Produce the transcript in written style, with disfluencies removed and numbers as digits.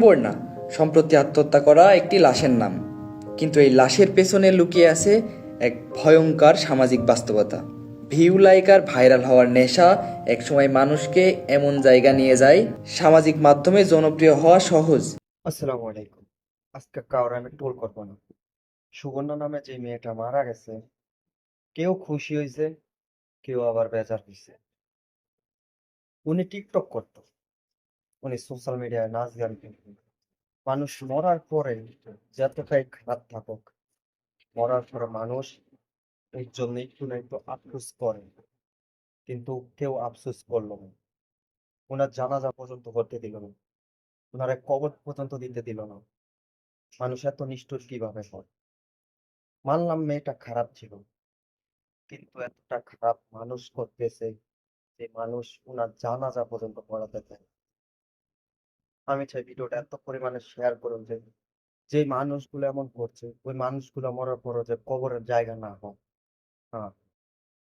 খবর না, সম্প্রতি আত্মহত্যা করা একটি লাশের নাম। কিন্তু এই লাশের পেছনে লুকিয়ে আছে এক ভয়ঙ্কর সামাজিক বাস্তবতা। ভিউ লাইক আর ভাইরাল হওয়ার নেশা একসময় মানুষকে এমন জায়গা নিয়ে যায়, সামাজিক মাধ্যমে জনপ্রিয় হওয়া সহজ। আসসালামু আলাইকুম। আজকে কাউরে আমি টোল করবো না। সুগন্ধা নামে যে মেয়েটা মারা গেছে, কেউ খুশি হয়েছে, কেউ আবার বেজার হয়েছে। উনি টিকটক করতো, উনি সোশ্যাল মিডিয়ায় নাচ গান করতো। মানুষ মরার পরে যতটাই খারাপ থাকুক, মরার পরে মানুষ এর জন্য একটু না একটু আফসোস করে, কিন্তু কেউ আফসোস করলো না। ওনার জানাজা পর্যন্ত করতে দিল না, ওনার কবর পর্যন্ত দিতে দিল না। মানুষ এত নিষ্ঠুর কিভাবে হয়? মানলাম মেয়েটা খারাপ ছিল, কিন্তু এতটা খারাপ মানুষ করতেছে যে মানুষ উনার জানাজা পর্যন্ত পড়াতে চায়। আমি চাই ভিডিওটা এত পরিমাণে শেয়ার করুন যে যে মানুষগুলো এমন করছে ওই মানুষগুলো মরার পরও যে কবরের জায়গা না হোক। হ্যাঁ,